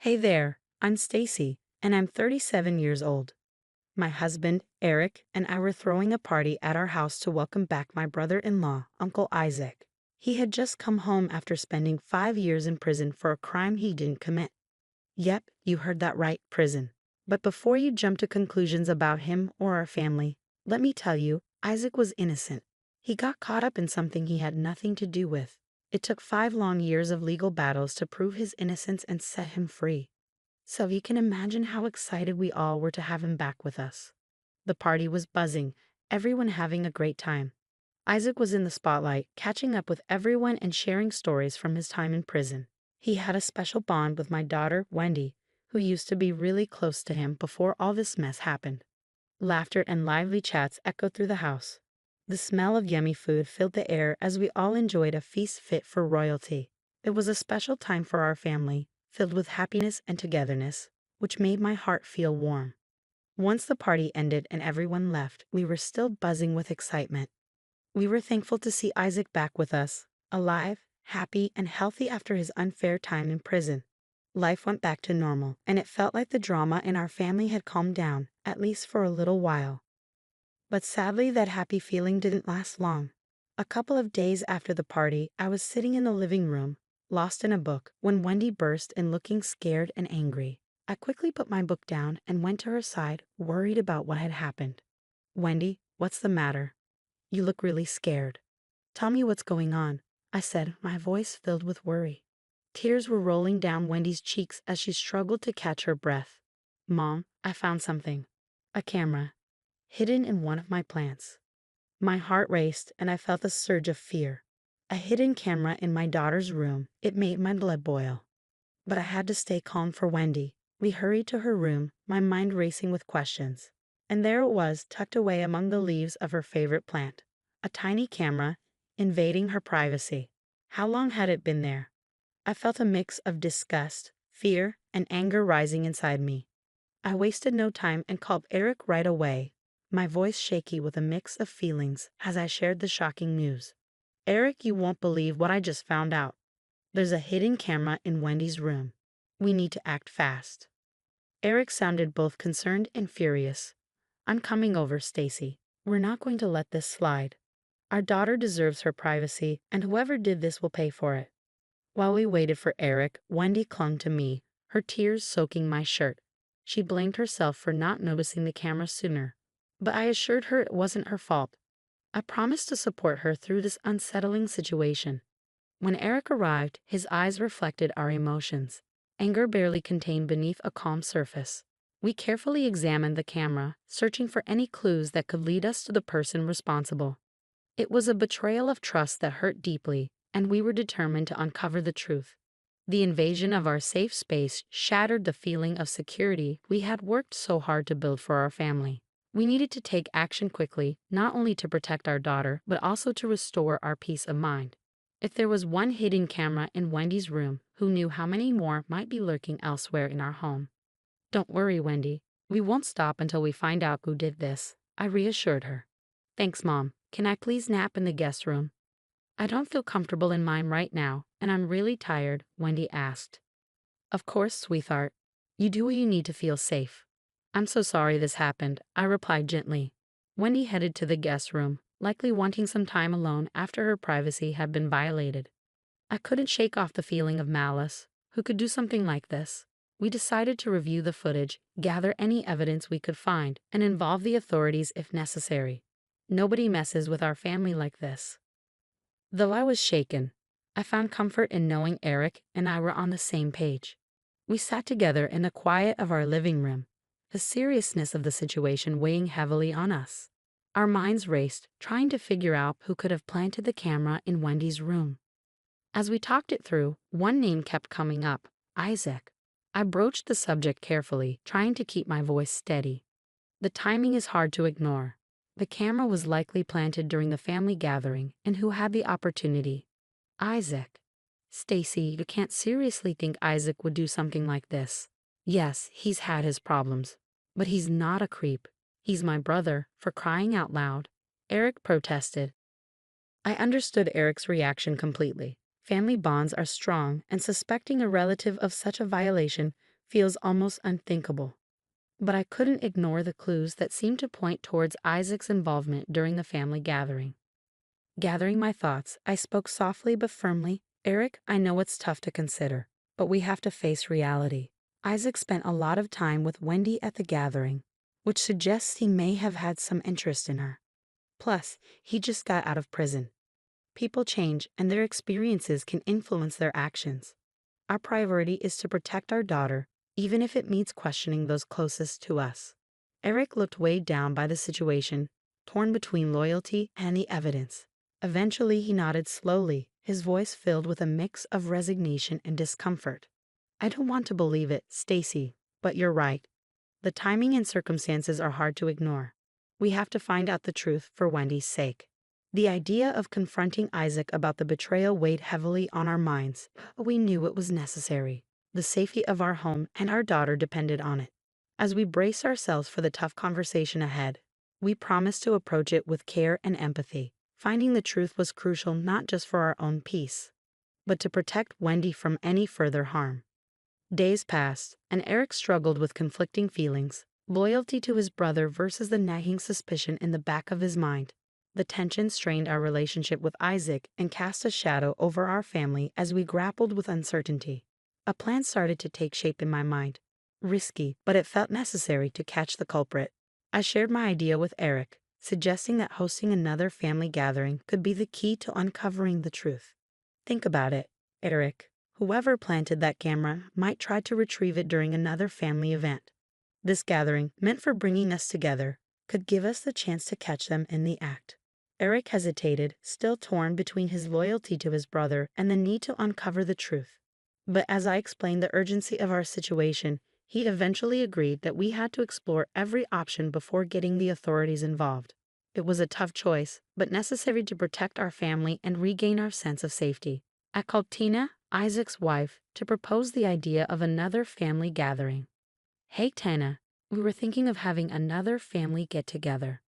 Hey there, I'm Stacy, and I'm 37 years old. My husband, Eric, and I were throwing a party at our house to welcome back my brother-in-law, Uncle Isaac. He had just come home after spending 5 years in prison for a crime he didn't commit. Yep, you heard that right, prison. But before you jump to conclusions about him or our family, let me tell you, Isaac was innocent. He got caught up in something he had nothing to do with. It took 5 long years of legal battles to prove his innocence and set him free. So you can imagine how excited we all were to have him back with us. The party was buzzing, everyone having a great time. Isaac was in the spotlight, catching up with everyone and sharing stories from his time in prison. He had a special bond with my daughter, Wendy, who used to be really close to him before all this mess happened. Laughter and lively chats echoed through the house. The smell of yummy food filled the air as we all enjoyed a feast fit for royalty. It was a special time for our family, filled with happiness and togetherness, which made my heart feel warm. Once the party ended and everyone left, we were still buzzing with excitement. We were thankful to see Isaac back with us, alive, happy, and healthy after his unfair time in prison. Life went back to normal, and it felt like the drama in our family had calmed down, at least for a little while. But sadly, that happy feeling didn't last long. A couple of days after the party, I was sitting in the living room, lost in a book, when Wendy burst in looking scared and angry. I quickly put my book down and went to her side, worried about what had happened. "Wendy, what's the matter? You look really scared." "Tell me what's going on," I said, my voice filled with worry. Tears were rolling down Wendy's cheeks as she struggled to catch her breath. "Mom, I found something. A camera. Hidden in one of my plants." My heart raced and I felt a surge of fear. A hidden camera in my daughter's room. It made my blood boil. But I had to stay calm for Wendy. We hurried to her room, my mind racing with questions. And there it was, tucked away among the leaves of her favorite plant. A tiny camera, invading her privacy. How long had it been there? I felt a mix of disgust, fear, and anger rising inside me. I wasted no time and called Eric right away, my voice shaky with a mix of feelings as I shared the shocking news. "Eric, you won't believe what I just found out. There's a hidden camera in Wendy's room. We need to act fast." Eric sounded both concerned and furious. "I'm coming over, Stacy. We're not going to let this slide. Our daughter deserves her privacy, and whoever did this will pay for it." While we waited for Eric, Wendy clung to me, her tears soaking my shirt. She blamed herself for not noticing the camera sooner, but I assured her it wasn't her fault. I promised to support her through this unsettling situation. When Eric arrived, his eyes reflected our emotions, anger barely contained beneath a calm surface. We carefully examined the camera, searching for any clues that could lead us to the person responsible. It was a betrayal of trust that hurt deeply, and we were determined to uncover the truth. The invasion of our safe space shattered the feeling of security we had worked so hard to build for our family. We needed to take action quickly, not only to protect our daughter, but also to restore our peace of mind. If there was one hidden camera in Wendy's room, who knew how many more might be lurking elsewhere in our home? "Don't worry, Wendy. We won't stop until we find out who did this," I reassured her. "Thanks, Mom. Can I please nap in the guest room?" "I don't feel comfortable in mine right now, and I'm really tired," Wendy asked. "Of course, sweetheart. You do what you need to feel safe." "I'm so sorry this happened," I replied gently. Wendy headed to the guest room, likely wanting some time alone after her privacy had been violated. I couldn't shake off the feeling of malice. Who could do something like this? We decided to review the footage, gather any evidence we could find, and involve the authorities if necessary. Nobody messes with our family like this. Though I was shaken, I found comfort in knowing Eric and I were on the same page. We sat together in the quiet of our living room, the seriousness of the situation weighing heavily on us. Our minds raced, trying to figure out who could have planted the camera in Wendy's room. As we talked it through, one name kept coming up: Isaac. I broached the subject carefully, trying to keep my voice steady. The timing is hard to ignore. The camera was likely planted during the family gathering, and who had the opportunity? Isaac. "Stacy, you can't seriously think Isaac would do something like this." "Yes, he's had his problems, but he's not a creep. He's my brother, for crying out loud," Eric protested. I understood Eric's reaction completely. Family bonds are strong, and suspecting a relative of such a violation feels almost unthinkable. But I couldn't ignore the clues that seemed to point towards Isaac's involvement during the family gathering. Gathering my thoughts, I spoke softly but firmly. Eric, I know it's tough to consider, but we have to face reality. Isaac spent a lot of time with Wendy at the gathering, which suggests he may have had some interest in her. Plus, he just got out of prison. People change, and their experiences can influence their actions. Our priority is to protect our daughter, even if it means questioning those closest to us. Eric looked weighed down by the situation, torn between loyalty and the evidence. Eventually, he nodded slowly, his voice filled with a mix of resignation and discomfort. I don't want to believe it, Stacy, but you're right. The timing and circumstances are hard to ignore. We have to find out the truth for Wendy's sake. The idea of confronting Isaac about the betrayal weighed heavily on our minds, but we knew it was necessary. The safety of our home and our daughter depended on it. As we braced ourselves for the tough conversation ahead, we promised to approach it with care and empathy. Finding the truth was crucial not just for our own peace, but to protect Wendy from any further harm. Days passed, and Eric struggled with conflicting feelings, loyalty to his brother versus the nagging suspicion in the back of his mind. The tension strained our relationship with Isaac and cast a shadow over our family as we grappled with uncertainty. A plan started to take shape in my mind. Risky, but it felt necessary to catch the culprit. I shared my idea with Eric, suggesting that hosting another family gathering could be the key to uncovering the truth. Think about it, Eric. Whoever planted that camera might try to retrieve it during another family event. This gathering, meant for bringing us together, could give us the chance to catch them in the act. Eric hesitated, still torn between his loyalty to his brother and the need to uncover the truth. But as I explained the urgency of our situation, he eventually agreed that we had to explore every option before getting the authorities involved. It was a tough choice, but necessary to protect our family and regain our sense of safety. I called Tina, Isaac's wife, to propose the idea of another family gathering. Hey Tina, we were thinking of having another family get-together.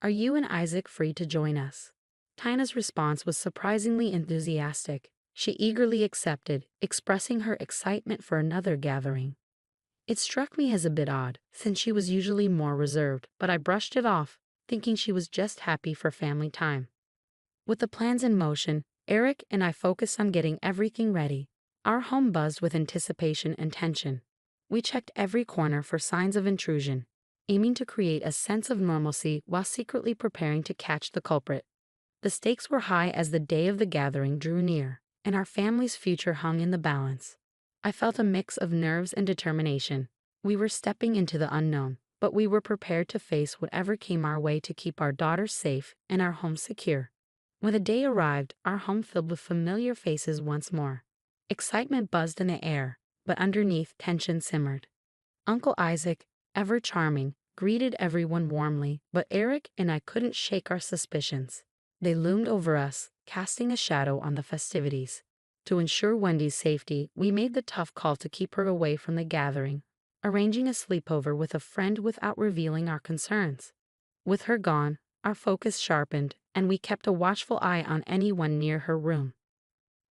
Are you and Isaac free to join us? Tina's response was surprisingly enthusiastic. She eagerly accepted, expressing her excitement for another gathering. It struck me as a bit odd, since she was usually more reserved, but I brushed it off, thinking she was just happy for family time. With the plans in motion, Eric and I focused on getting everything ready. Our home buzzed with anticipation and tension. We checked every corner for signs of intrusion, aiming to create a sense of normalcy while secretly preparing to catch the culprit. The stakes were high as the day of the gathering drew near, and our family's future hung in the balance. I felt a mix of nerves and determination. We were stepping into the unknown, but we were prepared to face whatever came our way to keep our daughter safe and our home secure. When the day arrived, our home filled with familiar faces once more. Excitement buzzed in the air, but underneath tension simmered. Uncle Isaac, ever charming, greeted everyone warmly, but Eric and I couldn't shake our suspicions. They loomed over us, casting a shadow on the festivities. To ensure Wendy's safety, we made the tough call to keep her away from the gathering, arranging a sleepover with a friend without revealing our concerns. With her gone, our focus sharpened, and we kept a watchful eye on anyone near her room.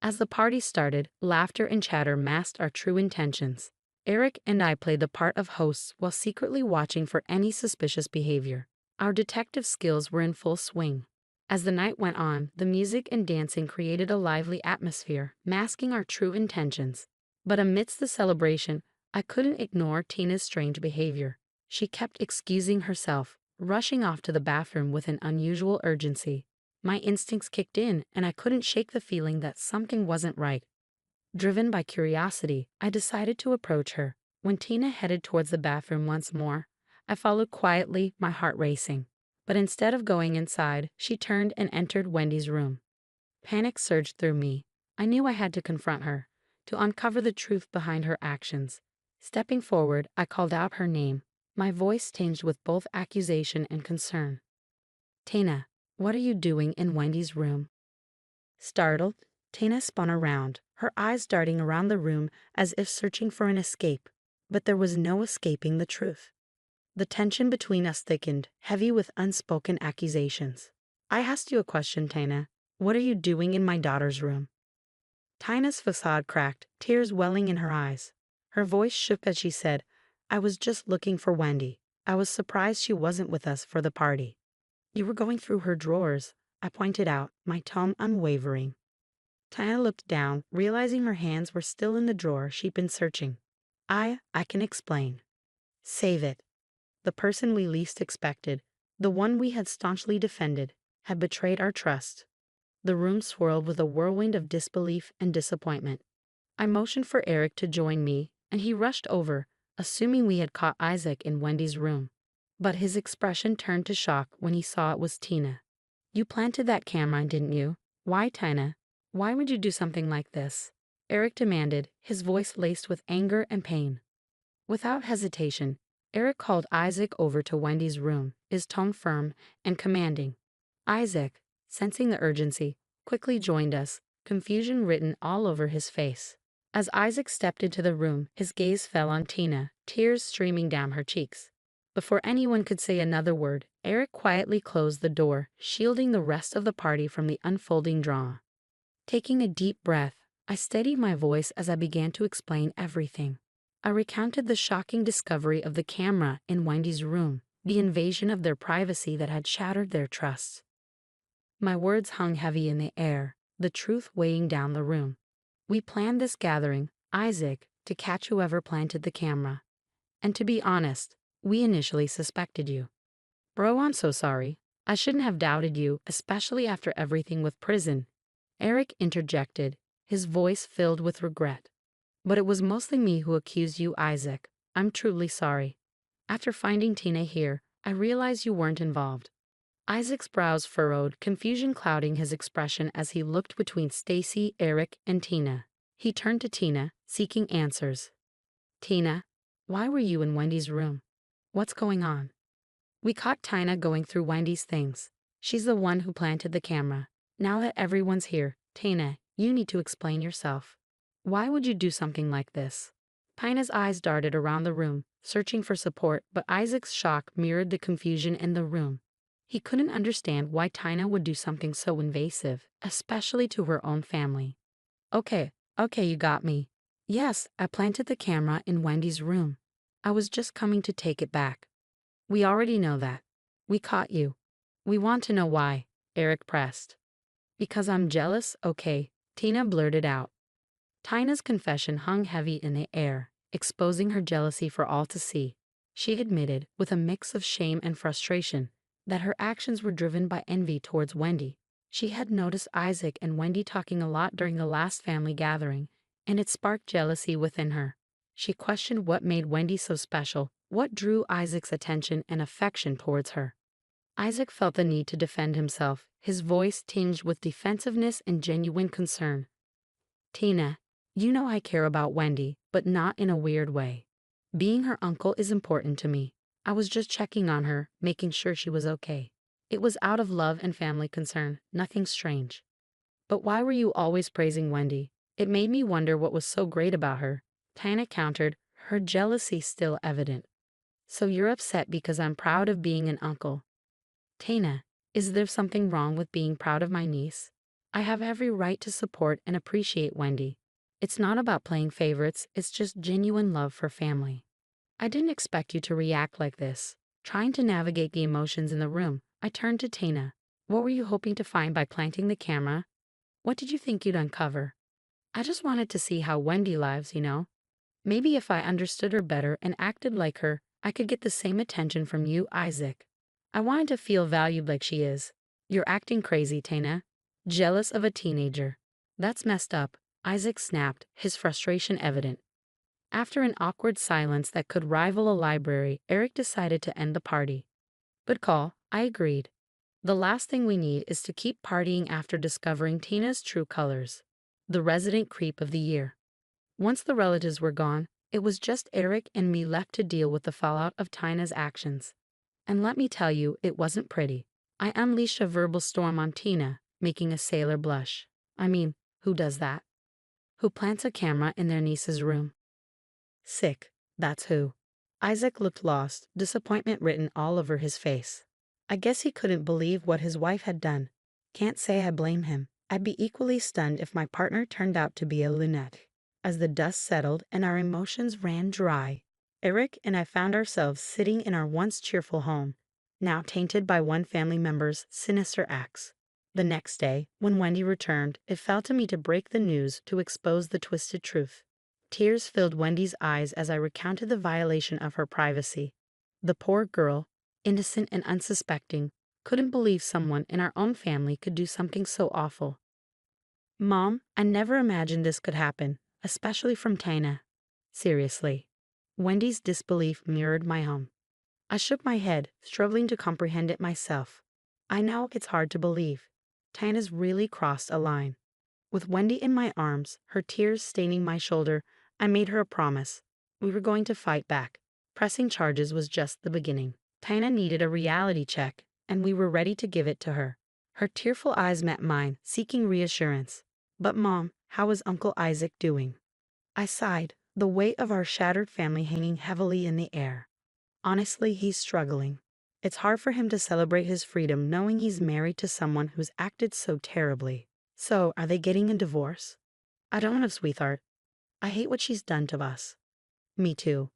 As the party started, laughter and chatter masked our true intentions. Eric and I played the part of hosts while secretly watching for any suspicious behavior. Our detective skills were in full swing. As the night went on, the music and dancing created a lively atmosphere, masking our true intentions. But amidst the celebration, I couldn't ignore Tina's strange behavior. She kept excusing herself, rushing off to the bathroom with an unusual urgency. My instincts kicked in, and I couldn't shake the feeling that something wasn't right. Driven by curiosity, I decided to approach her. When Tina headed towards the bathroom once more, I followed quietly, my heart racing. But instead of going inside, she turned and entered Wendy's room. Panic surged through me. I knew I had to confront her, to uncover the truth behind her actions. Stepping forward, I called out her name, my voice tinged with both accusation and concern. Tina, what are you doing in Wendy's room? Startled, Tina spun around, her eyes darting around the room as if searching for an escape. But there was no escaping the truth. The tension between us thickened, heavy with unspoken accusations. I asked you a question, Tina. What are you doing in my daughter's room? Tina's facade cracked, tears welling in her eyes. Her voice shook as she said, "I was just looking for Wendy. I was surprised she wasn't with us for the party." "You were going through her drawers," I pointed out, my tone unwavering. Tina looked down, realizing her hands were still in the drawer she'd been searching. I can explain." "Save it." The person we least expected, the one we had staunchly defended, had betrayed our trust. The room swirled with a whirlwind of disbelief and disappointment. I motioned for Eric to join me, and he rushed over, assuming we had caught Isaac in Wendy's room. But his expression turned to shock when he saw it was Tina. "You planted that camera, didn't you? Why, Tina? Why would you do something like this?" Eric demanded, his voice laced with anger and pain. Without hesitation, Eric called Isaac over to Wendy's room, his tone firm and commanding. Isaac, sensing the urgency, quickly joined us, confusion written all over his face. As Isaac stepped into the room, his gaze fell on Tina, tears streaming down her cheeks. Before anyone could say another word, Eric quietly closed the door, shielding the rest of the party from the unfolding drama. Taking a deep breath, I steadied my voice as I began to explain everything. I recounted the shocking discovery of the camera in Wendy's room, the invasion of their privacy that had shattered their trust. My words hung heavy in the air, the truth weighing down the room. "We planned this gathering, Isaac, to catch whoever planted the camera. And to be honest, we initially suspected you." "Bro, I'm so sorry. I shouldn't have doubted you, especially after everything with prison," Eric interjected, his voice filled with regret. "But it was mostly me who accused you, Isaac. I'm truly sorry. After finding Tina here, I realized you weren't involved." Isaac's brows furrowed, confusion clouding his expression as he looked between Stacy, Eric, and Tina. He turned to Tina, seeking answers. "Tina, why were you in Wendy's room? What's going on?" "We caught Tina going through Wendy's things. She's the one who planted the camera. Now that everyone's here, Tina, you need to explain yourself. Why would you do something like this?" Tina's eyes darted around the room, searching for support, but Isaac's shock mirrored the confusion in the room. He couldn't understand why Tina would do something so invasive, especially to her own family. Okay, you got me. Yes, I planted the camera in Wendy's room. I was just coming to take it back." "We already know that. We caught you. We want to know why," Eric pressed. "Because I'm jealous, okay," Tina blurted out. Tina's confession hung heavy in the air, exposing her jealousy for all to see. She admitted, with a mix of shame and frustration, that her actions were driven by envy towards Wendy. She had noticed Isaac and Wendy talking a lot during the last family gathering, and it sparked jealousy within her. She questioned what made Wendy so special, what drew Isaac's attention and affection towards her. Isaac felt the need to defend himself, his voice tinged with defensiveness and genuine concern. "Tina, you know I care about Wendy, but not in a weird way. Being her uncle is important to me. I was just checking on her, making sure she was okay. It was out of love and family concern, nothing strange." "But why were you always praising Wendy? It made me wonder what was so great about her," Tina countered, her jealousy still evident. "So you're upset because I'm proud of being an uncle?" "Tina, is there something wrong with being proud of my niece? I have every right to support and appreciate Wendy. It's not about playing favorites, it's just genuine love for family." I didn't expect you to react like this. Trying to navigate the emotions in the room, I turned to Tina. "What were you hoping to find by planting the camera? What did you think you'd uncover?" "I just wanted to see how Wendy lives, you know. Maybe if I understood her better and acted like her, I could get the same attention from you, Isaac. I wanted to feel valued like she is." "You're acting crazy, Tina. Jealous of a teenager. That's messed up," Isaac snapped, his frustration evident. After an awkward silence that could rival a library, Eric decided to end the party. "Good call," I agreed. "The last thing we need is to keep partying after discovering Tina's true colors." The resident creep of the year. Once the relatives were gone, it was just Eric and me left to deal with the fallout of Tina's actions. And let me tell you, it wasn't pretty. I unleashed a verbal storm on Tina, making a sailor blush. I mean, who does that? Who plants a camera in their niece's room? Sick, that's who. Isaac looked lost, disappointment written all over his face. I guess he couldn't believe what his wife had done. Can't say I blame him. I'd be equally stunned if my partner turned out to be a lunatic. As the dust settled and our emotions ran dry, Eric and I found ourselves sitting in our once cheerful home, now tainted by one family member's sinister acts. The next day, when Wendy returned, it fell to me to break the news to expose the twisted truth. Tears filled Wendy's eyes as I recounted the violation of her privacy. The poor girl, innocent and unsuspecting, couldn't believe someone in our own family could do something so awful. Mom, I never imagined this could happen, especially from Tina. Seriously. Wendy's disbelief mirrored my own. I shook my head, struggling to comprehend it myself. I know it's hard to believe. Tina's really crossed a line. With Wendy in my arms, her tears staining my shoulder, I made her a promise. We were going to fight back. Pressing charges was just the beginning. Tina needed a reality check, and we were ready to give it to her. Her tearful eyes met mine, seeking reassurance. But Mom, how is Uncle Isaac doing? I sighed, the weight of our shattered family hanging heavily in the air. Honestly, he's struggling. It's hard for him to celebrate his freedom knowing he's married to someone who's acted so terribly. So, are they getting a divorce? I don't know, sweetheart. I hate what she's done to us. Me too.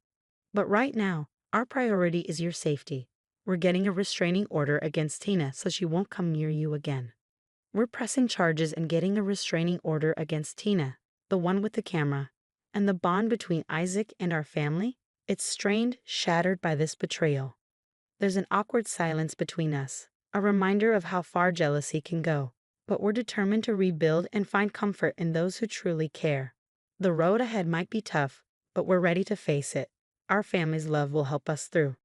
But right now, our priority is your safety. We're getting a restraining order against Tina so she won't come near you again. We're pressing charges and getting a restraining order against Tina, the one with the camera. And the bond between Isaac and our family? It's strained, shattered by this betrayal. There's an awkward silence between us, a reminder of how far jealousy can go. But we're determined to rebuild and find comfort in those who truly care. The road ahead might be tough, but we're ready to face it. Our family's love will help us through.